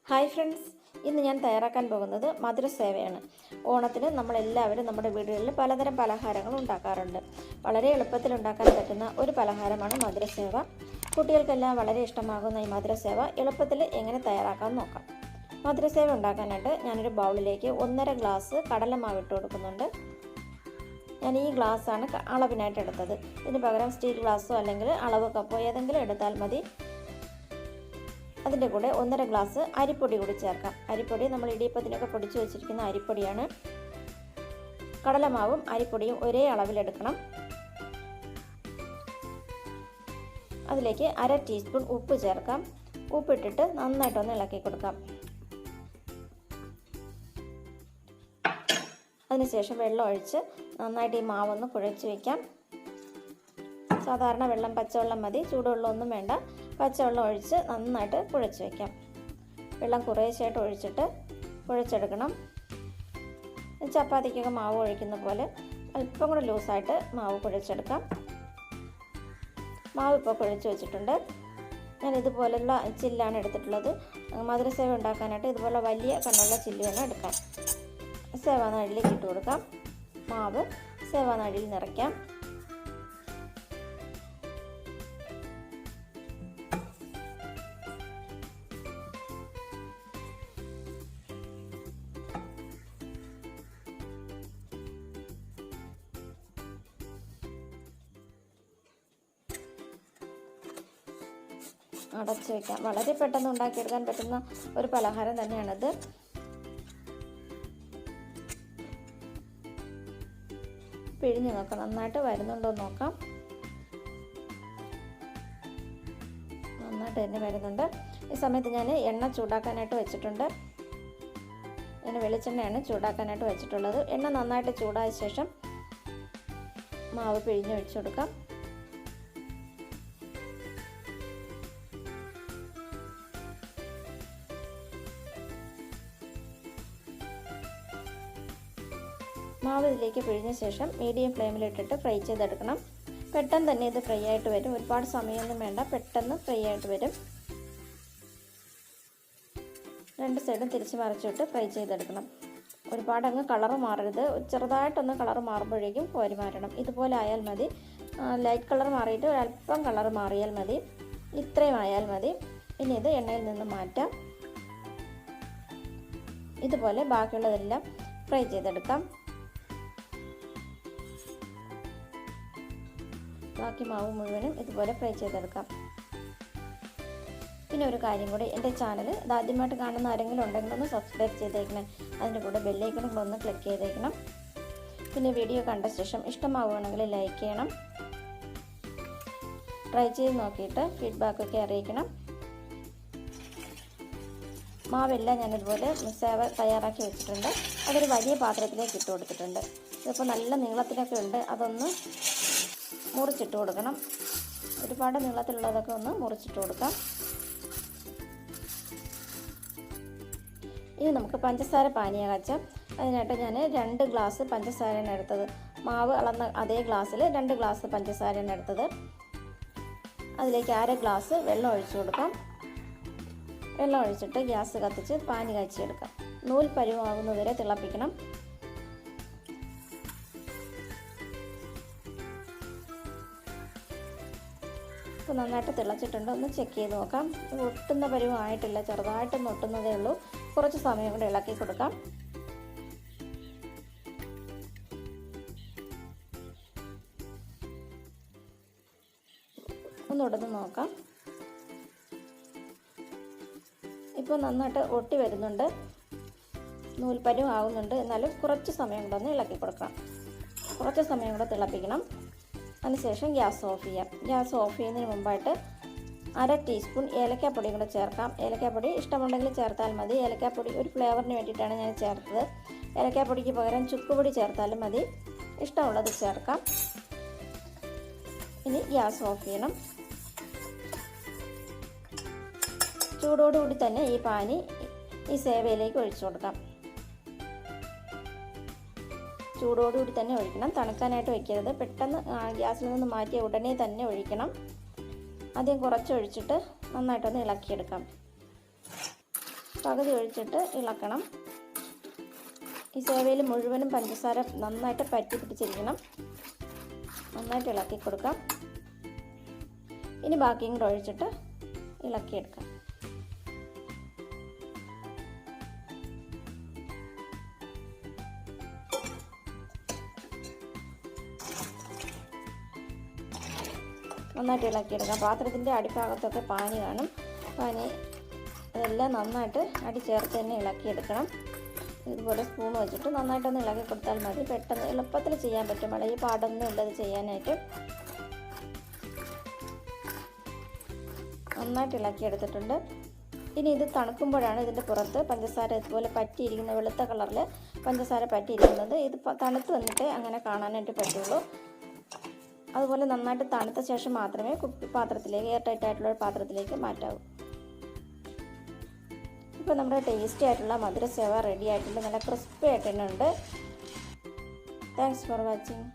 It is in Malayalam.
ഹായ് ഫ്രണ്ട്സ്, ഇന്ന് ഞാൻ തയ്യാറാക്കാൻ പോകുന്നത് മധുരസേവയാണ്. ഓണത്തിന് നമ്മളെല്ലാവരും നമ്മുടെ വീടുകളിൽ പലതരം പലഹാരങ്ങൾ ഉണ്ടാക്കാറുണ്ട്. വളരെ എളുപ്പത്തിൽ ഉണ്ടാക്കാൻ പറ്റുന്ന ഒരു പലഹാരമാണ് മധുരസേവ. കുട്ടികൾക്കെല്ലാം വളരെ ഇഷ്ടമാകുന്ന ഈ മധുരസേവ എളുപ്പത്തിൽ എങ്ങനെ തയ്യാറാക്കാൻ നോക്കാം. മധുരസേവ ഉണ്ടാക്കാനായിട്ട് ഞാനൊരു ബൗളിലേക്ക് 1.5 ഗ്ലാസ് കടലമാവ് ഇട്ട് കൊടുക്കുന്നുണ്ട്. ഞാൻ ഈ ഗ്ലാസ്സാണ് അളവിനായിട്ട് എടുത്തത്. ഇതിന് പകരം സ്റ്റീൽ ഗ്ലാസ്സോ അല്ലെങ്കിൽ അളവ് കപ്പോ ഏതെങ്കിലും എടുത്താൽ മതി. അതിൻ്റെ കൂടെ 1.5 ഗ്ലാസ് അരിപ്പൊടി കൂടി ചേർക്കാം. അരിപ്പൊടി നമ്മൾ ഇടിയപ്പത്തിനൊക്കെ പൊടിച്ച് വെച്ചിരിക്കുന്ന അരിപ്പൊടിയാണ്. കടലമാവും അരിപ്പൊടിയും ഒരേ അളവിലെടുക്കണം. അതിലേക്ക് 1/2 ടീസ്പൂൺ ഉപ്പ് ചേർക്കാം. ഉപ്പിട്ടിട്ട് നന്നായിട്ടൊന്ന് ഇളക്കി കൊടുക്കാം. അതിനുശേഷം വെള്ളം ഒഴിച്ച് നന്നായിട്ട് ഈ മാവൊന്ന് കുഴച്ച് വയ്ക്കാം. സാധാരണ വെള്ളം, പച്ചവെള്ളം മതി, ചൂടുവെള്ളമൊന്നും വേണ്ട. പച്ചവെള്ളം ഒഴിച്ച് നന്നായിട്ട് കുഴച്ച് വയ്ക്കാം. വെള്ളം കുറേശ്ശായിട്ട് ഒഴിച്ചിട്ട് കുഴച്ചെടുക്കണം. ചപ്പാത്തിക്കൊക്കെ മാവ് ഒഴിക്കുന്ന പോലെ അല്പം കൂടെ ലൂസായിട്ട് മാവ് കുഴച്ചെടുക്കാം. മാവ് ഇപ്പോൾ കുഴച്ച് വെച്ചിട്ടുണ്ട്. ഞാൻ ഇതുപോലുള്ള ചില്ലാണ് എടുത്തിട്ടുള്ളത്. മധുരസേവ ഉണ്ടാക്കാനായിട്ട് ഇതുപോലെ വലിയ കണ്ണുള്ള ചില്ല് വേണം എടുക്കാൻ. സേവാനാഴിയിലേക്ക് ഇട്ട് കൊടുക്കാം. മാവ് സേവാനാഴിയിൽ നിറയ്ക്കാം. അടച്ചു വയ്ക്കാം. വളരെ പെട്ടെന്ന് ഉണ്ടാക്കിയെടുക്കാൻ പറ്റുന്ന ഒരു പലഹാരം തന്നെയാണിത്. പിഴിഞ്ഞ് നോക്കാം, നന്നായിട്ട് വരുന്നുണ്ടോ എന്ന് നോക്കാം. നന്നായിട്ട് തന്നെ വരുന്നുണ്ട്. ഈ സമയത്ത് ഞാൻ എണ്ണ ചൂടാക്കാനായിട്ട് വെച്ചിട്ടുണ്ട്. ഞാൻ വെളിച്ചെണ്ണയാണ് ചൂടാക്കാനായിട്ട് വെച്ചിട്ടുള്ളത്. എണ്ണ നന്നായിട്ട് ചൂടായ ശേഷം മാവ് പിഴിഞ്ഞ് ഒഴിച്ചു കൊടുക്കാം. മാവ് ഇതിലേക്ക് പിഴിഞ്ഞ ശേഷം മീഡിയം ഫ്ലെയിമിലിട്ടിട്ട് ഫ്രൈ ചെയ്തെടുക്കണം. പെട്ടെന്ന് തന്നെ ഇത് ഫ്രൈ ആയിട്ട് വരും. ഒരുപാട് സമയമൊന്നും വേണ്ട, പെട്ടെന്ന് ഫ്രൈ ആയിട്ട് വരും. രണ്ട് സൈഡും തിരിച്ച് മറിച്ചിട്ട് ഫ്രൈ ചെയ്തെടുക്കണം. ഒരുപാട് അങ്ങ് കളറ് മാറരുത്. ചെറുതായിട്ടൊന്ന് കളറ് മാറുമ്പോഴേക്കും കോരി മാറ്റണം. ഇതുപോലെ ആയാൽ മതി. ലൈറ്റ് കളർ മാറിയിട്ട് ഒരല്പം കളർ മാറിയാൽ മതി. ഇത്രയും ആയാൽ മതി. ഇനി ഇത് എണ്ണയിൽ നിന്ന് മാറ്റാം. ഇതുപോലെ ബാക്കിയുള്ളതെല്ലാം ഫ്രൈ ചെയ്തെടുക്കാം. ബാക്കി മാവ് മുഴുവനും ഇതുപോലെ ഫ്രൈ ചെയ്തെടുക്കാം. പിന്നെ ഒരു കാര്യം കൂടി, എൻ്റെ ചാനൽ ആദ്യമായിട്ട് കാണുന്ന ആരെങ്കിലും ഉണ്ടെങ്കിൽ ഒന്ന് സബ്സ്ക്രൈബ് ചെയ്തേക്കണം. അതിൻ്റെ കൂടെ ബെല്ലൈക്കണും കൂടെ ഒന്ന് ക്ലിക്ക് ചെയ്തേക്കണം. പിന്നെ വീഡിയോ കണ്ട ശേഷം ഇഷ്ടമാവുകയാണെങ്കിൽ ലൈക്ക് ചെയ്യണം. ട്രൈ ചെയ്ത് നോക്കിയിട്ട് ഫീഡ്ബാക്കൊക്കെ അറിയിക്കണം. മാവെല്ലാം ഞാനിതുപോലെ സേവ തയ്യാറാക്കി വെച്ചിട്ടുണ്ട്. അതൊരു വലിയ പാത്രത്തിലേക്ക് ഇട്ട് കൊടുത്തിട്ടുണ്ട്. ഇതിപ്പോൾ നല്ല നീളത്തിലൊക്കെ ഉണ്ട്. അതൊന്ന് മുറിച്ചിട്ട് കൊടുക്കണം. ഒരുപാട് നീളത്തിലുള്ളതൊക്കെ ഒന്ന് മുറിച്ചിട്ട് കൊടുക്കാം. ഇനി നമുക്ക് പഞ്ചസാര പാനീയം കാച്ചാം. അതിനായിട്ട് ഞാൻ 2 ഗ്ലാസ് പഞ്ചസാരയാണ് എടുത്തത്. മാവ് അളന്ന അതേ ഗ്ലാസ്സിൽ 2 ഗ്ലാസ് പഞ്ചസാരയാണ് എടുത്തത്. അതിലേക്ക് 1/2 ഗ്ലാസ് വെള്ളം ഒഴിച്ചു കൊടുക്കാം. വെള്ളം ഒഴിച്ചിട്ട് ഗ്യാസ് കത്തിച്ച് പാനി കാച്ചിയെടുക്കാം. നൂൽ പരുവാകുന്നതുവരെ തിളപ്പിക്കണം. ഇപ്പോൾ നന്നായിട്ട് തിളച്ചിട്ടുണ്ട്. ഒന്ന് ചെക്ക് ചെയ്ത് നോക്കാം. ഒട്ടുന്ന പരുവമായിട്ടില്ല, ചെറുതായിട്ടൊന്ന് ഒട്ടുന്നതേ ഉള്ളൂ. കുറച്ച് സമയം കൂടെ ഇളക്കി കൊടുക്കാം. ഒന്ന് ഉടന്ന് നോക്കാം. ഇപ്പോൾ നന്നായിട്ട് ഒട്ടി വരുന്നുണ്ട്, നൂൽപ്പരുവം ആവുന്നുണ്ട്. എന്നാലും കുറച്ച് സമയം കൂടെ ഒന്ന് ഇളക്കി കൊടുക്കണം. കുറച്ച് സമയം കൂടെ തിളപ്പിക്കണം. അതിനുശേഷം ഗ്യാസ് ഓഫ് ചെയ്യാം. ഗ്യാസ് ഓഫ് ചെയ്യുന്നതിന് മുമ്പായിട്ട് 1/2 ടീസ്പൂൺ ഏലക്കാപ്പൊടി കൂടെ ചേർക്കാം. ഏലക്കാപ്പൊടി ഇഷ്ടമുണ്ടെങ്കിൽ ചേർത്താൽ മതി. ഏലക്കാപ്പൊടി ഒരു ഫ്ലേവറിന് വേണ്ടിയിട്ടാണ് ഞാൻ ചേർത്തത്. ഏലക്കാപ്പൊടിക്ക് പകരം ചുക്കുപൊടി ചേർത്താലും മതി. ഇഷ്ടമുള്ളത് ചേർക്കാം. ഇനി ഗ്യാസ് ഓഫ് ചെയ്യണം. ചൂടോടുകൂടി തന്നെ ഈ പാനി ഈ സേവയിലേക്ക് ഒഴിച്ചു കൊടുക്കാം. ചൂടോടുകൂടി തന്നെ ഒഴിക്കണം. തണുക്കാനായിട്ട് വയ്ക്കരുത്. പെട്ടെന്ന് ഗ്യാസിൽ നിന്ന് മാറ്റിയ ഉടനെ തന്നെ ഒഴിക്കണം. ആദ്യം കുറച്ച് ഒഴിച്ചിട്ട് നന്നായിട്ടൊന്ന് ഇളക്കിയെടുക്കാം. പകുതി ഒഴിച്ചിട്ട് ഇളക്കണം. ഈ സേവയിൽ മുഴുവനും പഞ്ചസാര നന്നായിട്ട് പറ്റി പിടിച്ചിരിക്കണം. നന്നായിട്ട് ഇളക്കി കൊടുക്കാം. ഇനി ബാക്കിയും കൂടെ ഒഴിച്ചിട്ട് ഇളക്കിയെടുക്കാം. നന്നായിട്ട് ഇളക്കിയെടുക്കാം. പാത്രത്തിൻ്റെ അടിഭാഗത്തൊക്കെ പാനി കാണും. പാനി അതെല്ലാം നന്നായിട്ട് അടി ചേർത്ത് തന്നെ ഇളക്കിയെടുക്കണം. ഇതുപോലെ സ്പൂൺ വെച്ചിട്ട് നന്നായിട്ടൊന്ന് ഇളക്കി കൊടുത്താൽ മതി. പെട്ടെന്ന് എളുപ്പത്തിൽ ചെയ്യാൻ പറ്റും. വളരെ പാടൊന്നും ഉള്ളത് ചെയ്യാനായിട്ട്. നന്നായിട്ട് ഇളക്കിയെടുത്തിട്ടുണ്ട്. ഇനി ഇത് തണുക്കുമ്പോഴാണ് ഇതിൻ്റെ പുറത്ത് പഞ്ചസാര ഇതുപോലെ പറ്റിയിരിക്കുന്ന വെളുത്ത കളറിൽ പഞ്ചസാര പറ്റിയിരിക്കുന്നത്. ഇത് തണുത്ത് വന്നിട്ടേ അങ്ങനെ കാണാനായിട്ട് പറ്റുള്ളൂ. അതുപോലെ നന്നായിട്ട് തണുത്ത ശേഷം മാത്രമേ പാത്രത്തിലേക്ക്, എയർ ടൈറ്റ് ആയിട്ടുള്ള ഒരു പാത്രത്തിലേക്ക് മാറ്റാവൂ. ഇപ്പോൾ നമ്മുടെ ടേസ്റ്റി ആയിട്ടുള്ള മധുര സേവ റെഡി ആയിട്ടുണ്ട്. നല്ല ക്രിസ്പി ആയിട്ടുണ്ട്. Thanks for watching.